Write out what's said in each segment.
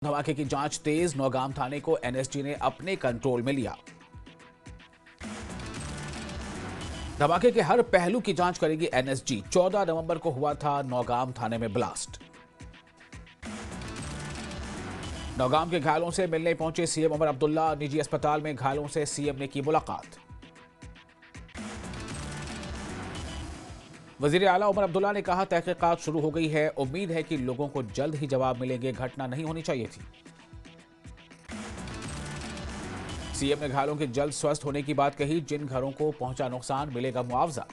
धमाके की जांच तेज, नौगाम थाने को एनएसजी ने अपने कंट्रोल में लिया। धमाके के हर पहलू की जांच करेगी एनएसजी। 14 नवंबर को हुआ था नौगाम थाने में ब्लास्ट। नौगाम के घायलों से मिलने पहुंचे सीएम उमर अब्दुल्ला। निजी अस्पताल में घायलों से सीएम ने की मुलाकात। वजीर आला उमर अब्दुल्ला ने कहा, तहकीकात शुरू हो गई है, उम्मीद है कि लोगों को जल्द ही जवाब मिलेंगे, घटना नहीं होनी चाहिए थी। सीएम ने घायलों के जल्द स्वस्थ होने की बात कही। जिन घरों को पहुंचा नुकसान मिलेगा मुआवजा।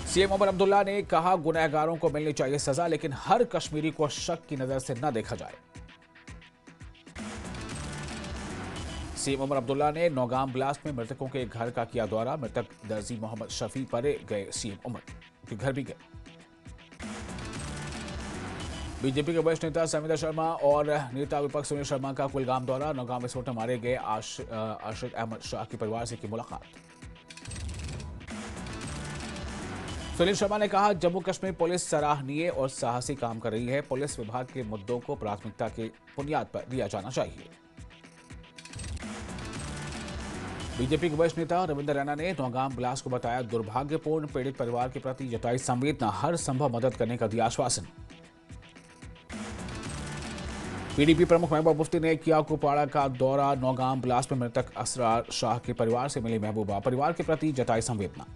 सीएम उमर अब्दुल्ला ने कहा, गुनहगारों को मिलनी चाहिए सजा, लेकिन हर कश्मीरी को शक की नजर से न देखा जाए। सीएम उमर अब्दुल्ला ने नौगाम ब्लास्ट में मृतकों के घर का किया दौरा। मृतक दर्जी मोहम्मद शफी पर गए सीएम उमर के घर भी गए। बीजेपी के वरिष्ठ नेता समिता शर्मा और नेता विपक्ष सुनील शर्मा का कुलगाम दौरा। नौगाम विस्फोट में मारे गए अर्शद अहमद शाह के परिवार से की मुलाकात। सुनील शर्मा ने कहा, जम्मू कश्मीर पुलिस सराहनीय और साहसी काम कर रही है। पुलिस विभाग के मुद्दों को प्राथमिकता की बुनियाद पर दिया जाना चाहिए। बीजेपी के वरिष्ठ नेता रविंद्र रैना ने नौगाम ब्लास्ट को बताया दुर्भाग्यपूर्ण। पीड़ित परिवार के प्रति जताई संवेदना, हर संभव मदद करने का दिया आश्वासन। पीडीपी प्रमुख महबूबा मुफ्ती ने किया कुपवाड़ा का दौरा। नौगाम ब्लास्ट में मृतक असरार शाह के परिवार से मिली महबूबा, परिवार के प्रति जताई संवेदना।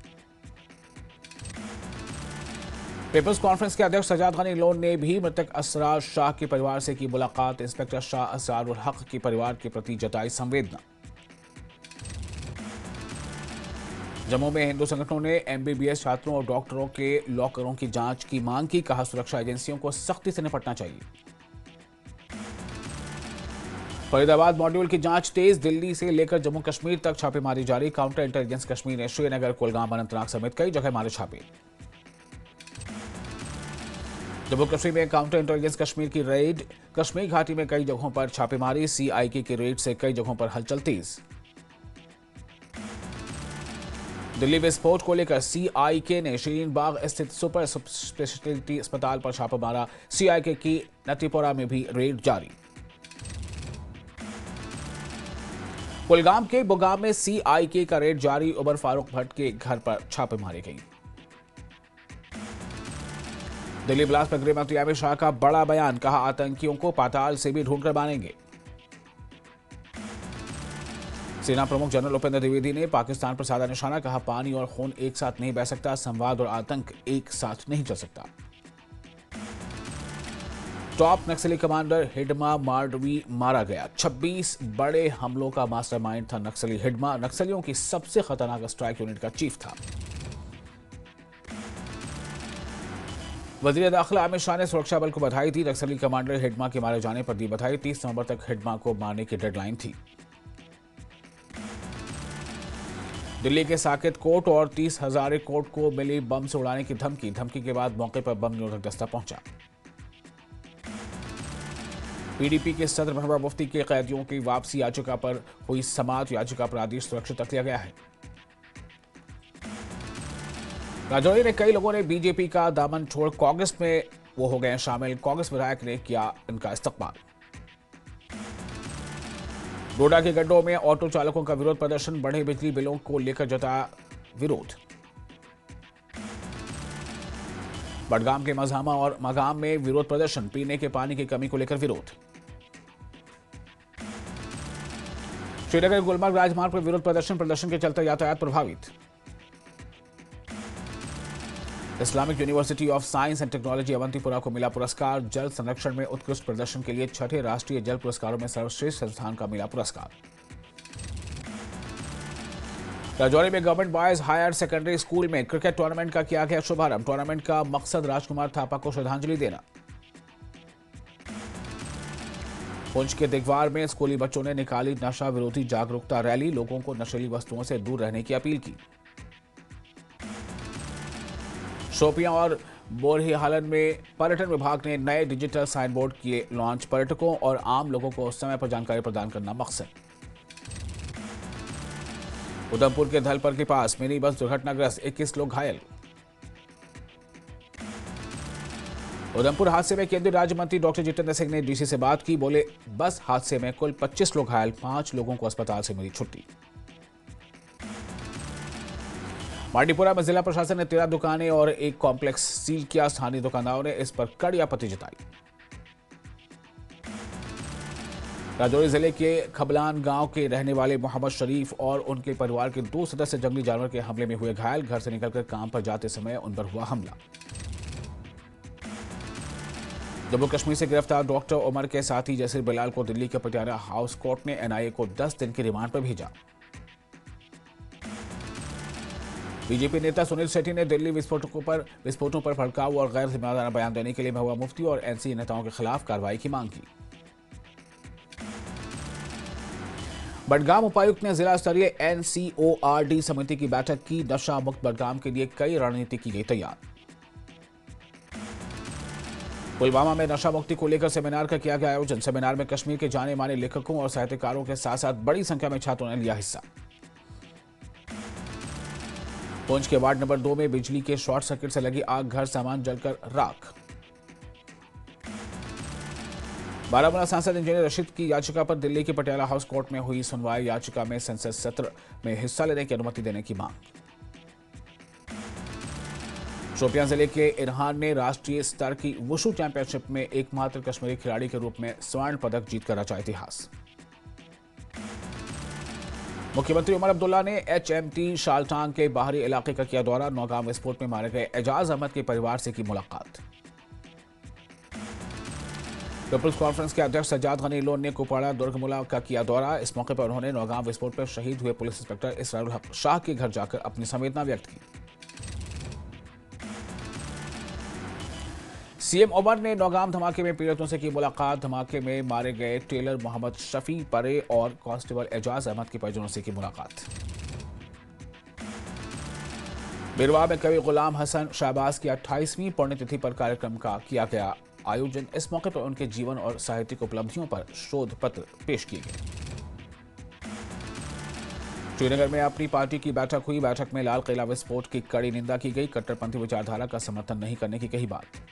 पीपल्स कॉन्फ्रेंस के अध्यक्ष सजाद गनी लोन ने भी मृतक असरार शाह के परिवार से की मुलाकात। इंस्पेक्टर शाह असरारुल हक के परिवार के प्रति जताई संवेदना। जम्मू में हिंदू संगठनों ने एमबीबीएस छात्रों और डॉक्टरों के लॉकरों की जांच की मांग की। कहा, सुरक्षा एजेंसियों को सख्ती से निपटना चाहिए। फरीदाबाद मॉड्यूल की जांच तेज, दिल्ली से लेकर जम्मू कश्मीर तक छापेमारी जारी। काउंटर इंटेलिजेंस कश्मीर ने श्रीनगर, कुलगाम, अनंतनाग समेत कई जगह मारे छापे। जम्मू कश्मीर में काउंटर इंटेलिजेंस कश्मीर की रेड। कश्मीर घाटी में कई जगहों पर छापेमारी। सीआईके की रेड से कई जगहों पर हलचल तेज। दिल्ली विस्फोट को लेकर सीआईके ने शीरीन बाग स्थित सुपर स्पेशलिटी अस्पताल पर छापा मारा। सीआईके की नतीपोरा में भी रेड जारी। कुलगाम के बुगाम में सीआईके का रेड जारी। उमर फारूक भट्ट के घर पर छापे मारे गई। दिल्ली ब्लास्ट पर गृह मंत्री अमित शाह का बड़ा बयान। कहा, आतंकियों को पाताल से भी ढूंढकर मारेंगे। सेना प्रमुख जनरल उपेंद्र द्विवेदी ने पाकिस्तान पर साधा निशाना। कहा, पानी और खून एक साथ नहीं बह सकता, संवाद और आतंक एक साथ नहीं चल सकता। टॉप नक्सली कमांडर हिडमा मांडवी मारा गया। 26 बड़े हमलों का मास्टरमाइंड था नक्सली हिडमा। नक्सलियों की सबसे खतरनाक स्ट्राइक यूनिट का चीफ था। वजीर दाखिला अमित शाह ने सुरक्षा बल को बधाई दी। नक्सली कमांडर हिडमा के मारे जाने पर दी बधाई। 30 नवंबर तक हिडमा को मारने की डेडलाइन थी। दिल्ली के साकेत कोर्ट और 30 हजारे कोर्ट को मिली बम से उड़ाने की धमकी। धमकी के बाद मौके पर बम निरोधक दस्ता पहुंचा। पीडीपी के सदर महबूबा मुफ्ती के कैदियों की वापसी याचिका पर हुई समाअत। याचिका पर आदेश सुरक्षित रख लिया गया है। राजौरी में कई लोगों ने बीजेपी का दामन छोड़ कांग्रेस में वो हो गए शामिल। कांग्रेस विधायक ने किया इनका इस्तकबाल। डोडा के गड्ढों में ऑटो चालकों का विरोध प्रदर्शन। बढ़े बिजली बिलों को लेकर जताया विरोध। बडगाम के मजहामा और मगाम में विरोध प्रदर्शन। पीने के पानी की कमी को लेकर विरोध। श्रीनगर गुलमर्ग राजमार्ग पर विरोध प्रदर्शन। प्रदर्शन के चलते यातायात प्रभावित। Islamic University of Science and Technology Awantipora को मिला पुरस्कार। जल संरक्षण में उत्कृष्ट प्रदर्शन के लिए छठे राष्ट्रीय जल पुरस्कारों में सर्वश्रेष्ठ संस्थान का मिला पुरस्कार। राजौरी में government boys higher secondary school में क्रिकेट टूर्नामेंट का किया गया शुभारंभ। टूर्नामेंट का मकसद राजकुमार थापा को श्रद्धांजलि देना। पुंछ के दिगवार में स्कूली बच्चों ने निकाली नशा विरोधी जागरूकता रैली। लोगों को नशीली वस्तुओं से दूर रहने की अपील की। शोपियां और बोरहीहालन में पर्यटन विभाग ने नए डिजिटल साइन बोर्ड किए लॉन्च। पर्यटकों और आम लोगों को समय पर जानकारी प्रदान करना मकसद। उधमपुर के धलपर के पास मिनी बस दुर्घटनाग्रस्त, 21 लोग घायल। उधमपुर हादसे में केंद्रीय राज्य मंत्री डॉक्टर जितेंद्र सिंह ने डीसी से बात की। बोले, बस हादसे में कुल 25 लोग घायल, 5 लोगों को अस्पताल से मिली छुट्टी। मांडीपुरा में जिला प्रशासन ने 13 दुकानें और एक कॉम्प्लेक्स सील किया। स्थानीय दुकानदारों ने इस पर कड़ी आपत्ति जताई। राजौरी जिले के खबलान गांव के रहने वाले मोहम्मद शरीफ और उनके परिवार के 2 सदस्य जंगली जानवर के हमले में हुए घायल। घर से निकलकर काम पर जाते समय उन पर हुआ हमला। जम्मू कश्मीर से गिरफ्तार डॉक्टर उमर के साथी जसीर बिलाल को दिल्ली के पटियाला हाउस कोर्ट ने एनआईए को 10 दिन की रिमांड पर भेजा। बीजेपी नेता सुनील शेट्टी ने दिल्ली विस्फोटों पर भड़काऊ और गैर जिम्मेदाराना बयान देने के लिए महबूबा मुफ्ती और एनसीए नेताओं के खिलाफ कार्रवाई की मांग की। बडगाम उपायुक्त ने जिला स्तरीय एनसीओआरडी समिति की बैठक की। नशा मुक्त बडगाम के लिए कई रणनीति की गई तैयार। पुलवामा में नशा मुक्ति को लेकर सेमिनार का किया गया आयोजन। सेमिनार में कश्मीर के जाने माने लेखकों और साहित्यकारों के साथ साथ बड़ी संख्या में छात्रों ने लिया हिस्सा। पुंछ के वार्ड नंबर 2 में बिजली के शॉर्ट सर्किट से लगी आग, घर सामान जलकर राख। बारामूला सांसद इंजीनियर रशीद की याचिका पर दिल्ली के पटियाला हाउस कोर्ट में हुई सुनवाई। याचिका में संसद सत्र में हिस्सा लेने की अनुमति देने की मांग। शोपियां जिले के इरहान ने राष्ट्रीय स्तर की वुशु चैंपियनशिप में एकमात्र कश्मीरी खिलाड़ी के रूप में स्वर्ण पदक जीतकर रचा इतिहास। मुख्यमंत्री उमर अब्दुल्ला ने एचएमटी शालटांग के बाहरी इलाके का किया दौरा। नौगाम विस्फोट में मारे गए एजाज अहमद के परिवार से की मुलाकात। पीपुल्स कॉन्फ्रेंस के अध्यक्ष सज्जाद गनी लोन ने कुपवाड़ा दुर्गमुला का किया दौरा। इस मौके पर उन्होंने नौगाम विस्फोट पर शहीद हुए पुलिस इंस्पेक्टर इसरारुल हक शाह के घर जाकर अपनी संवेदना व्यक्त की। सीएम उमर ने नौगाम धमाके में पीड़ितों से की मुलाकात। धमाके में मारे गए टेलर मोहम्मद शफी परे और कांस्टेबल एजाज अहमद के परिजनों से की मुलाकात। बिरवा में कवि गुलाम हसन शाहबाज की 28वीं पुण्यतिथि पर कार्यक्रम का किया गया आयोजन। इस मौके पर उनके जीवन और साहित्यिक उपलब्धियों पर शोध पत्र पेश किए गए। श्रीनगर में अपनी पार्टी की बैठक हुई। बैठक में लाल किला विस्फोट की कड़ी निंदा की गई। कट्टरपंथी विचारधारा का समर्थन नहीं करने की कही बात।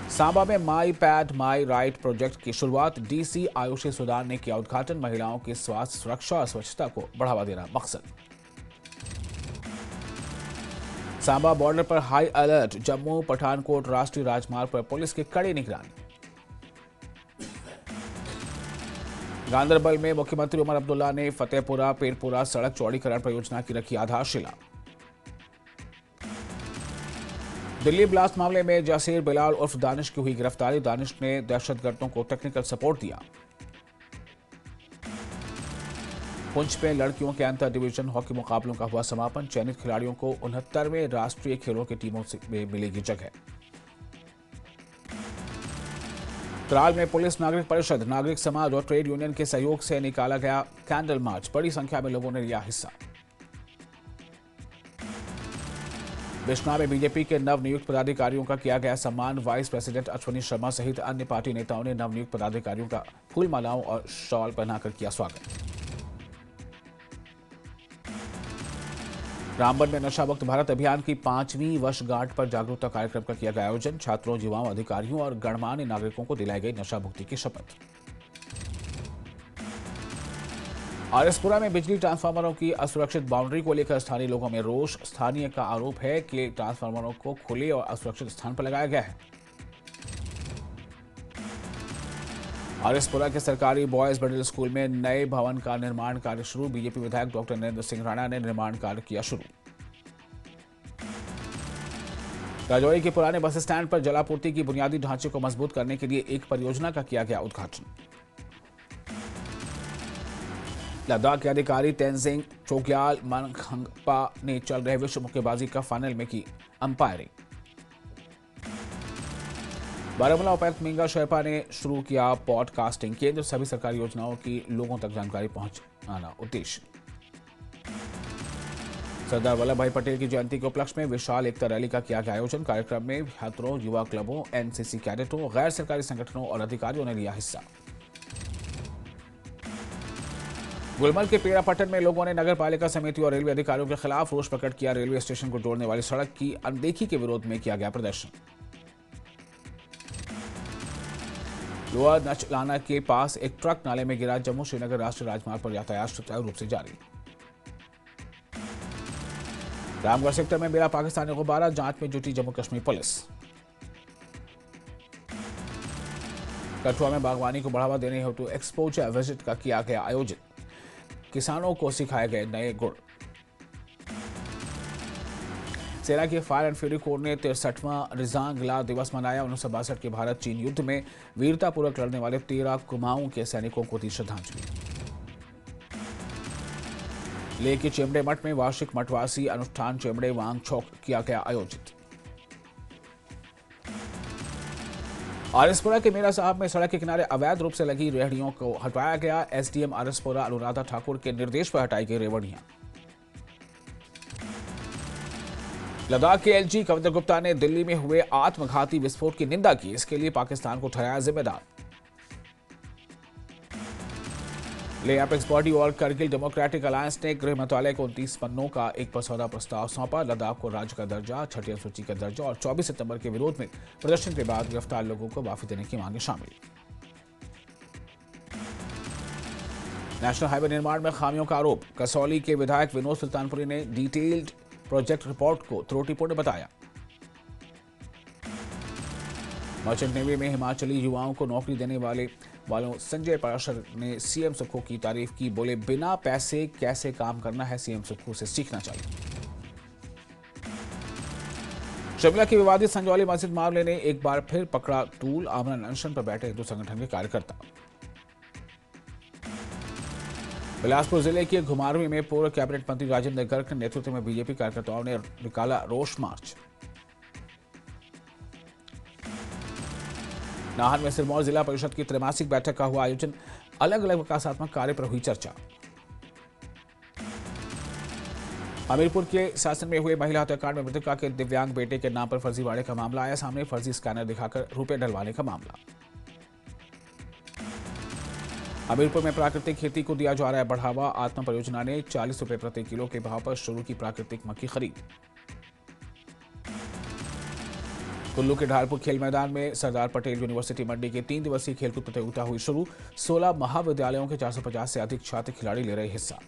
सांबा में माई पैड माई राइट प्रोजेक्ट की शुरुआत। डीसी आयुषी सुदान ने किया उद्घाटन। महिलाओं की स्वास्थ्य सुरक्षा और स्वच्छता को बढ़ावा देना मकसद। सांबा बॉर्डर पर हाई अलर्ट। जम्मू पठानकोट राष्ट्रीय राजमार्ग पर पुलिस की कड़ी निगरानी। गांदरबल में मुख्यमंत्री उमर अब्दुल्ला ने फतेहपुरा पेरपुरा सड़क चौड़ीकरण परियोजना की रखी आधारशिला। दिल्ली ब्लास्ट मामले में जसीर बिलाल उर्फ दानिश की हुई गिरफ्तारी। दानिश ने दहशतगर्दों को टेक्निकल सपोर्ट दिया। पुंछ में लड़कियों के अंतर डिवीजन हॉकी मुकाबलों का हुआ समापन। चयनित खिलाड़ियों को 69वें राष्ट्रीय खेलों की टीमों में मिलेगी जगह। त्राल में पुलिस नागरिक परिषद, नागरिक समाज और ट्रेड यूनियन के सहयोग से निकाला गया कैंडल मार्च। बड़ी संख्या में लोगों ने लिया हिस्सा। बिश्नौर में बीजेपी के नवनियुक्त पदाधिकारियों का किया गया सम्मान। वाइस प्रेसिडेंट अश्विनी शर्मा सहित अन्य पार्टी नेताओं ने नवनियुक्त पदाधिकारियों का फूल मालाओं और शॉल पहनाकर किया स्वागत। रामबन में नशा मुक्त भारत अभियान की 5वीं वर्षगांठ पर जागरूकता कार्यक्रम का किया गया आयोजन। छात्रों, युवाओं, अधिकारियों और गणमान्य नागरिकों को दिलाई गई नशा मुक्ति की शपथ। आरएसपुरा में बिजली ट्रांसफार्मरों की असुरक्षित बाउंड्री को लेकर स्थानीय लोगों में रोष। स्थानीय का आरोप है कि ट्रांसफार्मरों को खुले और असुरक्षित स्थान पर लगाया गया है। आरएसपुरा के सरकारी बॉयज मिडिल स्कूल में नए भवन का निर्माण कार्य शुरू। बीजेपी विधायक डॉक्टर नरेंद्र सिंह राणा ने निर्माण कार्य किया शुरू। राजौरी के पुराने बस स्टैंड पर जलापूर्ति की बुनियादी ढांचे को मजबूत करने के लिए एक परियोजना का किया गया उद्घाटन। लद्दाख के अधिकारी तेनजिंग चोग्याल मनखंगपा ने चल रहे विश्व मुक्केबाजी का फाइनल में की अंपायरिंग। बारामूला उपायुक्त मिंगा शेरपा ने शुरू किया पॉडकास्टिंग केंद्र। सभी सरकारी योजनाओं की लोगों तक जानकारी पहुंचाना उद्देश्य। सरदार वल्लभ भाई पटेल की जयंती के उपलक्ष्य में विशाल एकता रैली का किया गया आयोजन। कार्यक्रम में छात्रों, युवा क्लबों, एनसीसी कैडेटों, गैर सरकारी संगठनों और अधिकारियों ने लिया हिस्सा। गुलमर्ग के पेड़ापट्टन में लोगों ने नगर पालिका समिति और रेलवे अधिकारियों के खिलाफ रोष प्रकट किया। रेलवे स्टेशन को जोड़ने वाली सड़क की अनदेखी के विरोध में किया गया प्रदर्शन। लोअर नचलाना के पास एक ट्रक नाले में गिरा। जम्मू श्रीनगर राष्ट्रीय राजमार्ग पर यातायात सुचारू रूप से जारी। रामगढ़ सेक्टर में मिला पाकिस्तानी गुब्बारा, जांच में जुटी जम्मू कश्मीर पुलिस। कठुआ में बागवानी को बढ़ावा देने हेतु एक्सपोजर विजिट का किया गया आयोजित। किसानों को सिखाए गए नए गुण। सेना के फायर एंड फ्यूरी कोर ने 63वां रिजांग ला दिवस मनाया। 1962 के भारत चीन युद्ध में वीरतापूर्वक लड़ने वाले 13 कुमाऊं के सैनिकों को दी श्रद्धांजलि। लेह के चेमड़े मठ में वार्षिक मठवासी अनुष्ठान चेमड़े वांगछोक किया गया आयोजित। आरएसपुरा के मेरा साहब में सड़क के किनारे अवैध रूप से लगी रेहड़ियों को हटाया गया। एसडीएम आरएसपुरा अनुराधा ठाकुर के निर्देश पर हटाई गई रेवड़ियां। लद्दाख के एलजी कविंदर गुप्ता ने दिल्ली में हुए आत्मघाती विस्फोट की निंदा की। इसके लिए पाकिस्तान को ठहराया जिम्मेदार। लेह एपेक्स बॉडी और करगिल डेमोक्रेटिक अलायंस ने गृह मंत्रालय को 29 पन्नों का एक मसौदा प्रस्ताव सौंपा। लद्दाख को राज्य का दर्जा, छठी अनुसूची का दर्जा और 24 सितंबर के विरोध में प्रदर्शन के बाद गिरफ्तार लोगों को माफी देने की मांगे शामिल। नेशनल हाईवे निर्माण में खामियों का आरोप। कसौली के विधायक विनोद सुल्तानपुरी ने डिटेल्ड प्रोजेक्ट रिपोर्ट को त्रुटिपूर्ण बताया। मर्चेंट नेवी में हिमाचली युवाओं को नौकरी देने वालों संजय पाराशर ने सीएम सुक्खू की तारीफ की। बोले, बिना पैसे कैसे काम करना है, सीएम सुक्खू से सीखना चाहिए। शिमला की विवादित संजौली मस्जिद मामले ने एक बार फिर पकड़ा टूल। आमरण अनशन पर बैठे हिंदू संगठन के कार्यकर्ता। बिलासपुर जिले के घुमारवीं में पूर्व कैबिनेट मंत्री राजेंद्र गर्ग के नेतृत्व में बीजेपी कार्यकर्ताओं ने निकाला रोष मार्च। नाहन में सिरमौर जिला परिषद की त्रैमासिक बैठक का हुआ आयोजन। अलग अलग विकासात्मक कार्य पर हुई चर्चा। हमीरपुर के शासन में हुए महिला हत्याकांड में मृतका के दिव्यांग बेटे के नाम पर फर्जीवाड़े का मामला आया सामने। फर्जी स्कैनर दिखाकर रुपए डलवाने का मामला। हमीरपुर में प्राकृतिक खेती को दिया जा रहा है बढ़ावा। आत्मा परियोजना ने 40 रुपए प्रति किलो के भाव पर शुरू की प्राकृतिक मक्की खरीद। कुल्लू के ढालपुर खेल मैदान में सरदार पटेल यूनिवर्सिटी मंडी के 3 दिवसीय खेलकूद प्रतियोगिता हुई शुरू। 16 महाविद्यालयों के 450 से अधिक छात्र खिलाड़ी ले रहे हिस्सा।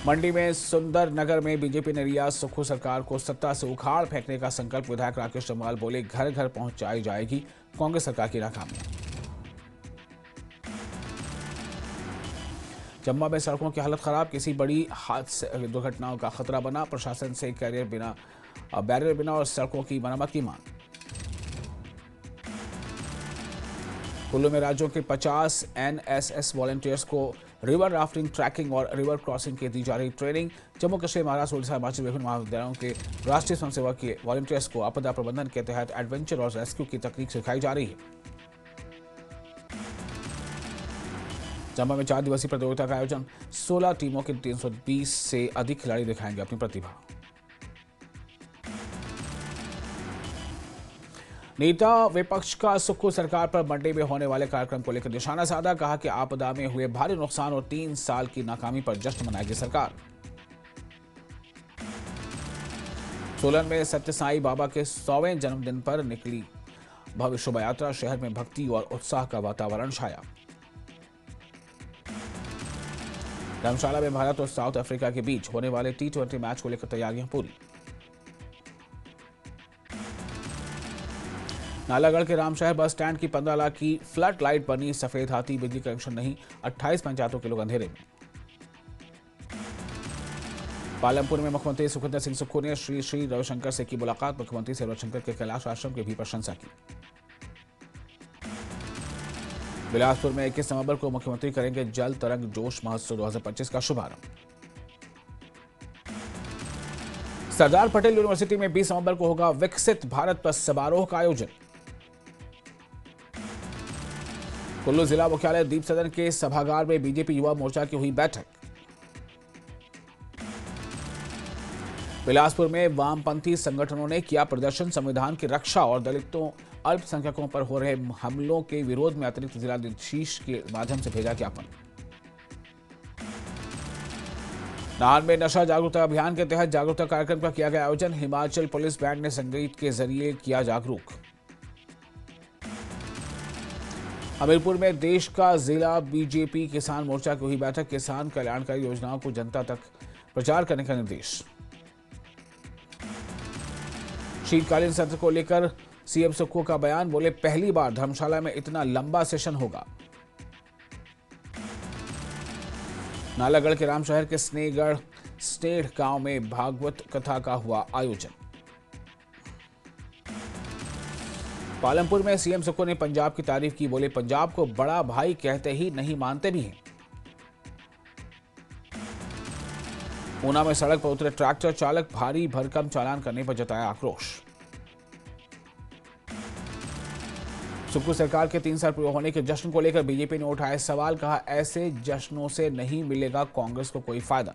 मंडी में सुंदर नगर में बीजेपी ने लिया सुक्खू सरकार को सत्ता से उखाड़ फेंकने का संकल्प। विधायक राकेश जम्वाल बोले, घर घर पहुंचाई जाएगी कांग्रेस सरकार की नाकामियां। चंबा में सड़कों की हालत खराब। किसी बड़ी हादसे दुर्घटनाओं का खतरा बना। प्रशासन से बैरियर बिना और सड़कों की मरम्मत की मांग। कुल्लू में राज्यों के 50 एनएसएस वॉलंटियर्स को रिवर राफ्टिंग, ट्रैकिंग और रिवर क्रॉसिंग की दी जा रही ट्रेनिंग। जम्मू कश्मीर, महाराष्ट्र, उड़ीसा, हिमाचल विभिन्न महाविद्यालयों के राष्ट्रीय स्वयंसेवक के वॉलंटियर्स को आपदा प्रबंधन के तहत एडवेंचर और रेस्क्यू की तकनीक सिखाई जा रही है। चंबा में 4 दिवसीय प्रतियोगिता का आयोजन। 16 टीमों के 320 से अधिक खिलाड़ी दिखाएंगे अपनी प्रतिभा। नेता विपक्ष का सुक्खू सरकार पर मंडी में होने वाले कार्यक्रम को लेकर निशाना साधा। कहा कि आपदा में हुए भारी नुकसान और 3 साल की नाकामी पर जश्न मनाएगी सरकार। सोलन में सत्य साई बाबा के 100वें जन्मदिन पर निकली भव्य शोभा यात्रा। शहर में भक्ति और उत्साह का वातावरण छाया। धर्मशाला में भारत और साउथ अफ्रीका के बीच होने वाले T20 मैच को लेकर तैयारियां पूरी। नालागढ़ के रामशहर बस स्टैंड की 15 लाख की फ्लड लाइट बनी सफेद हाथी। बिजली कनेक्शन नहीं, 28 पंचायतों के लोग अंधेरे में। पालमपुर में मुख्यमंत्री सुखविंदर सिंह सुक्खू ने श्री श्री रविशंकर से की मुलाकात। मुख्यमंत्री से रविशंकर के कैलाश आश्रम की भी प्रशंसा की। बिलासपुर में 21 नवंबर को मुख्यमंत्री करेंगे जल तरंग जोश महोत्सव 2025 का शुभारंभ। सरदार पटेल यूनिवर्सिटी में 20 नवंबर को होगा विकसित भारत पर समारोह का आयोजन। कुल्लू जिला मुख्यालय दीप सदन के सभागार में बीजेपी युवा मोर्चा की हुई बैठक। बिलासपुर में वामपंथी संगठनों ने किया प्रदर्शन। संविधान की रक्षा और दलितों अल्पसंख्यकों पर हो रहे हमलों के विरोध में अतिरिक्त जिलाधीश के माध्यम से भेजा ज्ञापन। नाहन में नशा जागरूकता अभियान के तहत जागरूकता कार्यक्रम का किया गया आयोजन। हिमाचल पुलिस बैंड ने संगीत के जरिए किया जागरूक। हमीरपुर में देश का जिला बीजेपी किसान मोर्चा की हुई बैठक। किसान कल्याणकारी योजनाओं को जनता तक प्रचार करने का निर्देश। शीतकालीन सत्र को लेकर सीएम सुक्खू का बयान। बोले, पहली बार धर्मशाला में इतना लंबा सेशन होगा। नालागढ़ के रामशहर के स्नेहगढ़ स्टेढ़ गांव में भागवत कथा का हुआ आयोजन। पालमपुर में सीएम सुक्खू ने पंजाब की तारीफ की। बोले, पंजाब को बड़ा भाई कहते ही नहीं, मानते भी हैं। ऊना में सड़क पर उतरे ट्रैक्टर चालक, भारी भरकम चालान करने पर जताया आक्रोश। सुक्खू सरकार के 3 साल पूरे होने के जश्न को लेकर बीजेपी ने उठाए सवाल। कहा, ऐसे जश्नों से नहीं मिलेगा कांग्रेस को कोई फायदा।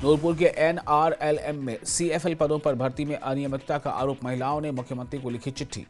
नूरपुर के एनआरएलएम में सीएफएल पदों पर भर्ती में अनियमितता का आरोप। महिलाओं ने मुख्यमंत्री को लिखी चिट्ठी।